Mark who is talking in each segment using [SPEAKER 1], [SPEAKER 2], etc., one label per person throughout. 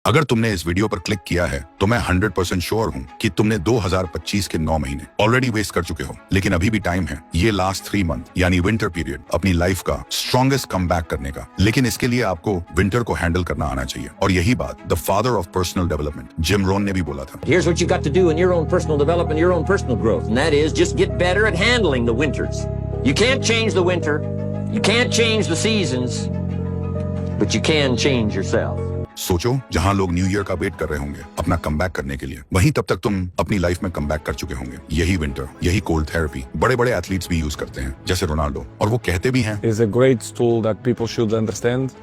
[SPEAKER 1] अगर तुमने इस वीडियो पर क्लिक किया है तो मैं 100% श्योर हूँ कि तुमने 2025 के 9 महीने ऑलरेडी वेस्ट कर चुके हो, लेकिन अभी भी टाइम है ये लास्ट 3 मंथ यानी विंटर पीरियड अपनी लाइफ का स्ट्रॉन्गेस्ट कम बैक करने का। लेकिन इसके लिए आपको विंटर को हैंडल करना आना चाहिए, और यही बात the father of personal development Jim Rohn ने भी बोला था।
[SPEAKER 2] Here's what you got to do in your own personal development, your own personal growth, and that is just get better at handling the winters. You can't change the winter, you can't change the seasons, but you can change yourself.
[SPEAKER 1] सोचो, जहां लोग new year का wait कर रहे होंगे अपना comeback करने के लिए, वहीं तब तक तुम अपनी लाइफ में कमबैक कर चुके होंगे। यही विंटर, यही कोल्ड थेरेपी बड़े बड़े एथलीट्स भी यूज करते हैं, जैसे रोनाल्डो, और वो कहते भी हैं
[SPEAKER 3] is a great tool that people should understand,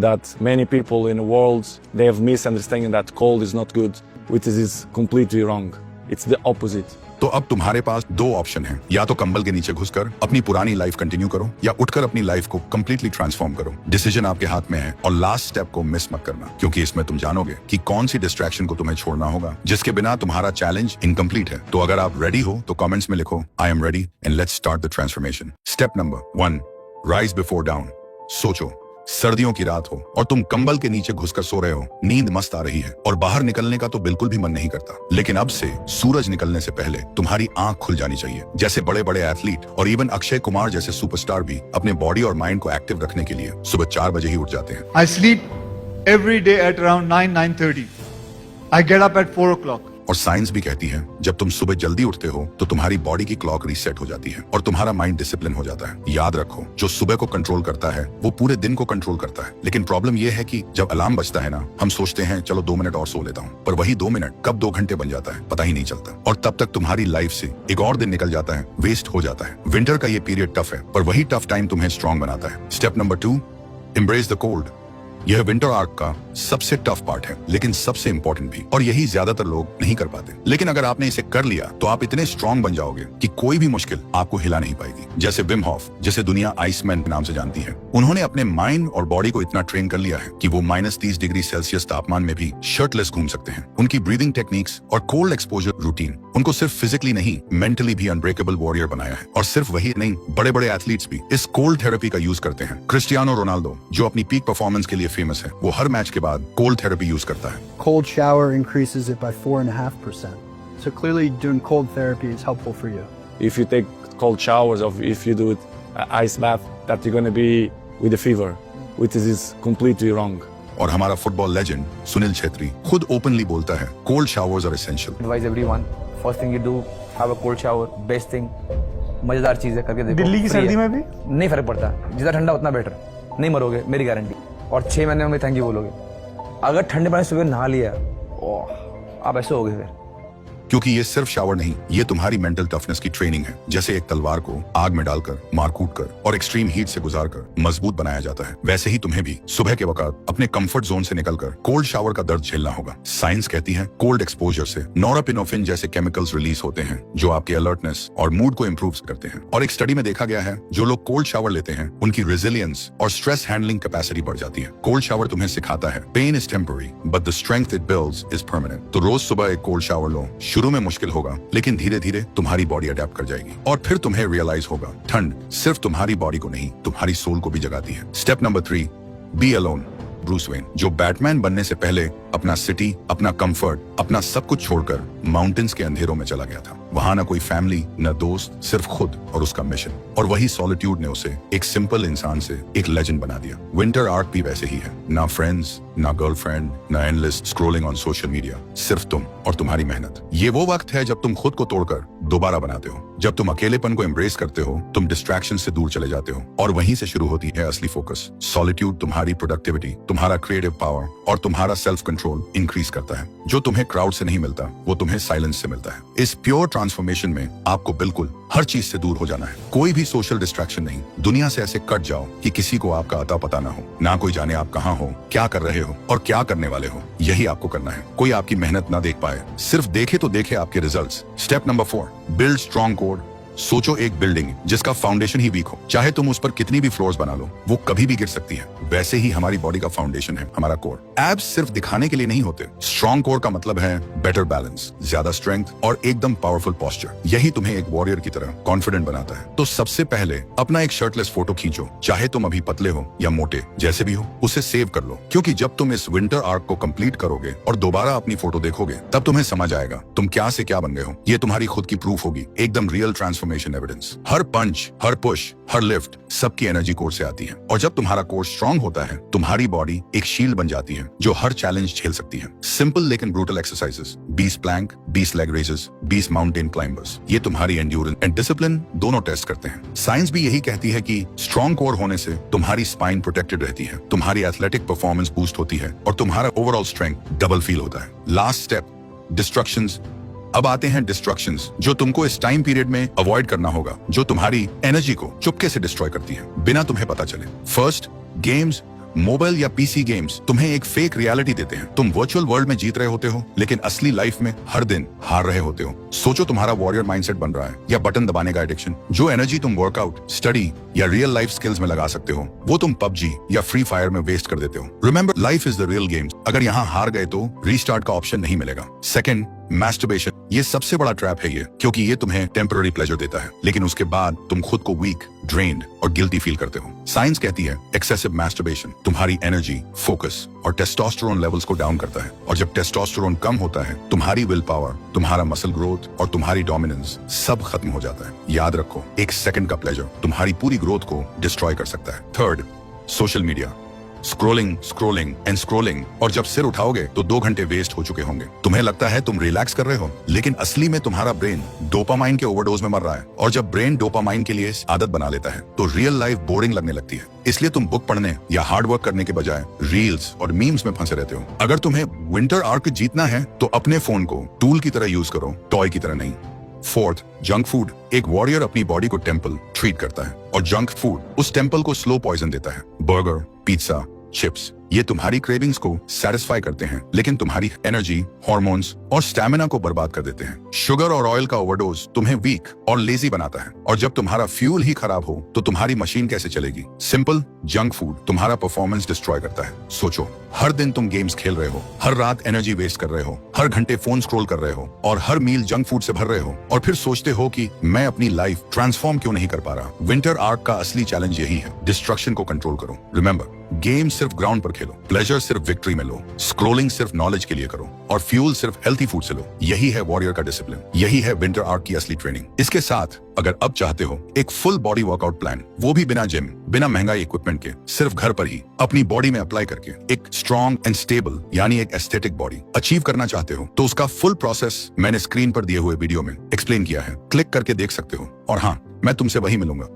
[SPEAKER 3] that many people in the world, they have misunderstanding that cold is not good, which is completely wrong. It's the opposite.
[SPEAKER 1] तो अब तुम्हारे पास 2 ऑप्शन हैं, या तो कंबल के नीचे घुसकर अपनी पुरानी लाइफ कंटिन्यू करो, या उठकर अपनी लाइफ को कंप्लीटली ट्रांसफॉर्म करो। डिसीजन आपके हाथ में है, और लास्ट स्टेप को मिस मत करना, क्योंकि इसमें तुम जानोगे कि कौन सी डिस्ट्रैक्शन को तुम्हें छोड़ना होगा, जिसके बिना तुम्हारा चैलेंज इनकम्प्लीट है। तो अगर आप रेडी हो तो कमेंट्स में लिखो I am ready and let's start the transformation. Step number 1, rise before down. सोचो, सर्दियों की रात हो और तुम कंबल के नीचे घुसकर सो रहे हो, नींद मस्त आ रही है और बाहर निकलने का तो बिल्कुल भी मन नहीं करता, लेकिन अब से सूरज निकलने से पहले तुम्हारी आंख खुल जानी चाहिए। जैसे बड़े बड़े एथलीट और इवन अक्षय कुमार जैसे सुपरस्टार भी अपने बॉडी और माइंड को एक्टिव रखने के लिए सुबह 4 बजे ही उठ जाते हैं।
[SPEAKER 4] I sleep every day at around 9:30. I get up at 4 o'clock.
[SPEAKER 1] और साइंस भी कहती है जब तुम सुबह जल्दी उठते हो तो तुम्हारी बॉडी की क्लॉक रीसेट हो जाती है और तुम्हारा माइंड डिसिप्लिन हो जाता है। याद रखो, जो सुबह को कंट्रोल करता है वो पूरे दिन को कंट्रोल करता है। लेकिन प्रॉब्लम ये है कि जब अलार्म बजता है ना, हम सोचते हैं चलो 2 मिनट और सो लेता हूँ, पर वही 2 मिनट कब 2 घंटे बन जाता है पता ही नहीं चलता, और तब तक तुम्हारी लाइफ से एक और दिन निकल जाता है, वेस्ट हो जाता है। विंटर का ये पीरियड टफ है, पर वही टफ टाइम तुम्हें स्ट्रॉन्ग बनाता है। Step number 2, embrace the cold. यह विंटर आर्क का सबसे टफ पार्ट है, लेकिन सबसे इंपॉर्टेंट भी, और यही ज्यादातर लोग नहीं कर पाते। लेकिन अगर आपने इसे कर लिया तो आप इतने स्ट्रॉन्ग बन जाओगे कि कोई भी मुश्किल आपको हिला नहीं पाएगी। जैसे विम हॉफ, जिसे दुनिया आइसमैन के नाम से जानती है, उन्होंने अपने माइंड और बॉडी को इतना ट्रेन कर लिया है कि वो -30 डिग्री सेल्सियस तापमान में भी शर्टलेस घूम सकते हैं। उनकी ब्रीदिंग टेक्निक्स और कोल्ड एक्सपोजर रूटीन उनको सिर्फ फिजिकली नहीं, मेंटली भी अनब्रेकेबल वॉरियर बनाया है। और सिर्फ वही नहीं, बड़े बड़े एथलीट्स भी इस कोल्ड थेरेपी का यूज करते हैं। क्रिस्टियानो रोनाल्डो, जो अपनी पीक परफॉर्मेंस के लिए फेमस है, वो हर मैच के बाद कोल्ड थेरेपी यूज करता है।
[SPEAKER 5] Cold shower increases it by 4.5%. So clearly doing cold therapy is helpful for you.
[SPEAKER 3] If you take cold showers or if you do it ice bath, that you're going to be with a fever, which is completely wrong.
[SPEAKER 1] और हमारा football legend Sunil Chhetri खुद openly बोलता है cold showers are essential.
[SPEAKER 6] Advise everyone, first thing you do, have a cold shower, best thing, मजेदार चीज है, करके देखो।
[SPEAKER 4] दिल्ली की सर्दी में भी
[SPEAKER 6] नहीं फर्क पड़ता, जितना ठंडा उतना बेटर, नहीं मरोगे मेरी गारंटी, और 6 महीने में थैंक यू बोलोगे। अगर ठंडे पानी सुबह नहा लिया, ओह, आप ऐसे हो गए फिर।
[SPEAKER 1] क्योंकि ये सिर्फ शावर नहीं, ये तुम्हारी मेंटल टफनेस की ट्रेनिंग है। जैसे एक तलवार को आग में डालकर, मार कूट कर और एक्सट्रीम हीट से गुजारकर मजबूत बनाया जाता है, वैसे ही तुम्हें भी सुबह के वक्त अपने कंफर्ट जोन से निकलकर कोल्ड शावर का दर्द झेलना होगा। साइंस कहती है कोल्ड एक्सपोजर से नोरापिनेफ्रिन जैसे केमिकल्स रिलीज होते हैं जो आपके अलर्टनेस और मूड को इंप्रूव करते हैं। और एक स्टडी में देखा गया है जो लोग कोल्ड शावर लेते हैं उनकी रेजिलियंस और स्ट्रेस हैंडलिंग कैपेसिटी बढ़ जाती है। कोल्ड शावर तुम्हें सिखाता है pain is temporary but the strength it builds is permanent. तो रोज सुबह एक कोल्ड शावर लो। शुरू में मुश्किल होगा, लेकिन धीरे धीरे तुम्हारी बॉडी अडेप्ट कर जाएगी, और फिर तुम्हें रियलाइज होगा ठंड सिर्फ तुम्हारी बॉडी को नहीं, तुम्हारी सोल को भी जगाती है। Step number 3, be alone. Bruce Wayne, जो बैटमैन बनने से पहले अपना सिटी, अपना कंफर्ट, अपना सब कुछ छोड़कर माउंटेन्स के अंधेरों में चला गया था। वहां ना कोई फैमिली, न दोस्त, सिर्फ खुद और उसका मिशन। और वही सॉलिट्यूड ने उसे एक सिंपल इंसान से एक लेजेंड बना दिया। विंटर आर्क भी वैसे ही है, ना फ्रेंड्स, ना गर्लफ्रेंड, ना endless scrolling on social media, सिर्फ तुम और तुम्हारी मेहनत। ये वो वक्त है जब तुम खुद को तोड़कर दोबारा बनाते हो, जब तुम अकेलेपन को एम्ब्रेस करते हो, तुम डिस्ट्रैक्शन से दूर चले जाते हो, और वहीं से शुरू होती है असली फोकस। सॉलिट्यूड तुम्हारी प्रोडक्टिविटी, तुम्हारा क्रिएटिव पावर और तुम्हारा सेल्फ कंट्रोल इंक्रीज करता है। जो तुम्हें क्राउड से नहीं मिलता वो तुम्हें साइलेंस से मिलता है। इस प्योर ट्रांसफॉर्मेशन में आपको बिल्कुल हर चीज से दूर हो जाना है। कोई भी सोशल डिस्ट्रैक्शन नहीं, दुनिया से ऐसे कट जाओ कि किसी को आपका अता पता ना हो, ना कोई जाने आप कहाँ हो, क्या कर रहे हो और क्या करने वाले हो। यही आपको करना है। कोई आपकी मेहनत ना देख पाए, सिर्फ देखे तो देखे आपके results. Step number 4, build strong core सोचो एक बिल्डिंग जिसका फाउंडेशन ही वीक हो, चाहे तुम उस पर कितनी भी फ्लोर्स बना लो, वो कभी भी गिर सकती है। वैसे ही हमारी बॉडी का फाउंडेशन है हमारा कोर। एब्स सिर्फ दिखाने के लिए नहीं होते। स्ट्रॉन्ग कोर का मतलब है बेटर बैलेंस, ज्यादा स्ट्रेंथ और एकदम पावरफुल पोस्चर। यही तुम्हें एक वॉरियर की तरह कॉन्फिडेंट बनाता है। तो सबसे पहले अपना एक शर्टलेस फोटो खींचो, चाहे तुम अभी पतले हो या मोटे, जैसे भी हो, उसे सेव कर लो, क्योंकि जब तुम इस विंटर आर्क को कंप्लीट करोगे और दोबारा अपनी फोटो देखोगे, तब तुम्हें समझ आएगा तुम क्या से क्या बन गए हो। ये तुम्हारी खुद की प्रूफ होगी, एकदम रियल ट्रांसफॉर्मेशन एविडेंस। हर पंच, हर पुश, हर लिफ्ट, सबकी एनर्जी कोर से आती है। और जब तुम्हारा कोर स्ट्रांग होता है, तुम्हारी बॉडी एक शील्ड बन जाती है जो हर चैलेंज झेल सकती है। सिंपल लेकिन brutal exercises, 20 plank, 20 leg raises, 20 mountain climbers, ये तुम्हारी एंड्योरेंस एंड डिसिप्लिन दोनों टेस्ट करते हैं। साइंस भी यही कहती है कि स्ट्रांग कोर होने से तुम्हारी स्पाइन प्रोटेक्टेड रहती है, तुम्हारी एथलेटिक परफॉर्मेंस बूस्ट होती है और तुम्हारा ओवरऑल स्ट्रेंथ डबल फील होता है। Last step, destructions. अब आते हैं डिस्ट्रक्शंस जो तुमको इस टाइम पीरियड में अवॉइड करना होगा, जो तुम्हारी एनर्जी को चुपके से डिस्ट्रॉय करती है बिना तुम्हें पता चले। First, games. मोबाइल या पीसी गेम्स तुम्हें एक फेक रियलिटी देते हैं। तुम वर्चुअल वर्ल्ड में जीत रहे होते हो, लेकिन असली लाइफ में हर दिन हार रहे होते हो। सोचो तुम्हारा वॉरियर माइंडसेट बन रहा है या बटन दबाने का एडिक्शन। जो एनर्जी तुम वर्कआउट, स्टडी या रियल लाइफ स्किल्स में लगा सकते हो, वो तुम पबजी या फ्री फायर में वेस्ट कर देते हो। Remember, life is the real game. अगर यहाँ हार गए तो रीस्टार्ट का ऑप्शन नहीं मिलेगा। Second, masturbation. ये सबसे बड़ा ट्रैप है ये, क्योंकि ये तुम्हें टेम्पररी प्लेजर देता है, लेकिन उसके बाद तुम खुद को वीक, ड्रेन्ड और गिल्टी फील करते हो। साइंस कहती है एक्सेसिव मैस्टरबेशन तुम्हारी एनर्जी, फोकस और टेस्टोस्टेरोन लेवल्स को डाउन करता है। और जब टेस्टोस्टेरोन कम होता है, तुम्हारी विल पावर, तुम्हारा मसल ग्रोथ और तुम्हारी डोमिनेंस सब खत्म हो जाता है। याद रखो, एक सेकंड का प्लेजर तुम्हारी पूरी ग्रोथ को डिस्ट्रॉय कर सकता है। Third, social media. Scrolling, scrolling and scrolling, और जब सिर उठाओगे तो 2 घंटे वेस्ट हो चुके होंगे। तुम्हें लगता है तुम रिलैक्स कर रहे हो, लेकिन असली में तुम्हारा ब्रेन डोपामाइन के ओवरडोज में मर रहा है। और जब ब्रेन डोपामाइन के लिए आदत बना लेता है, तो रियल लाइफ बोरिंग लगने लगती है। इसलिए तुम बुक पढ़ने या हार्ड वर्क करने के बजाय रील्स और मीम्स में फंसे रहते हो। अगर तुम्हें विंटर आर्क जीतना है, तो अपने फोन को टूल की तरह यूज करो, टॉय की तरह नहीं। Fourth, junk food. एक वॉरियर अपनी बॉडी को टेम्पल ट्रीट करता है, और जंक फूड उस टेम्पल को स्लो पॉइजन देता है। बर्गर, पिज्जा, चिप्स, ये तुम्हारी क्रेविंग्स को सेटिस्फाई करते हैं, लेकिन तुम्हारी एनर्जी, हॉर्मोन्स और स्टैमिना को बर्बाद कर देते हैं। शुगर और ऑयल का ओवरडोज तुम्हें वीक और लेजी बनाता है, और जब तुम्हारा फ्यूल ही खराब हो, तो तुम्हारी मशीन कैसे चलेगी? सिंपल, जंक फूड तुम्हारा परफॉर्मेंस डिस्ट्रॉय करता है। सोचो, हर दिन तुम गेम्स खेल रहे हो, हर रात एनर्जी वेस्ट कर रहे हो, हर घंटे फोन स्क्रॉल कर रहे हो, और हर मील जंक फूड से भर रहे हो, और फिर सोचते हो कि मैं अपनी लाइफ ट्रांसफॉर्म क्यों नहीं कर पा रहा। विंटर आर्क का असली चैलेंज यही है, डिस्ट्रक्शन को कंट्रोल करो। रिमेंबर, गेम सिर्फ ग्राउंड पर खेलो, प्लेजर सिर्फ विक्ट्री में लो, स्क्रोलिंग सिर्फ नॉलेज के लिए करो, और फ्यूल सिर्फ हेल्थी फूड से लो। यही है वॉरियर का डिसिप्लिन, यही है विंटर आर्क की असली ट्रेनिंग। इसके साथ अगर अब चाहते हो एक फुल बॉडी वर्कआउट प्लान, वो भी बिना जिम, बिना महंगाई इक्विपमेंट के, सिर्फ घर पर ही अपनी बॉडी में अप्लाई करके एक स्ट्रॉन्ग एंड स्टेबल यानी एक एस्थेटिक बॉडी अचीव करना चाहते हो, तो उसका फुल प्रोसेस मैंने स्क्रीन पर दिए हुए वीडियो में एक्सप्लेन किया है। क्लिक करके देख सकते हो। और हाँ, मैं तुमसे वही मिलूंगा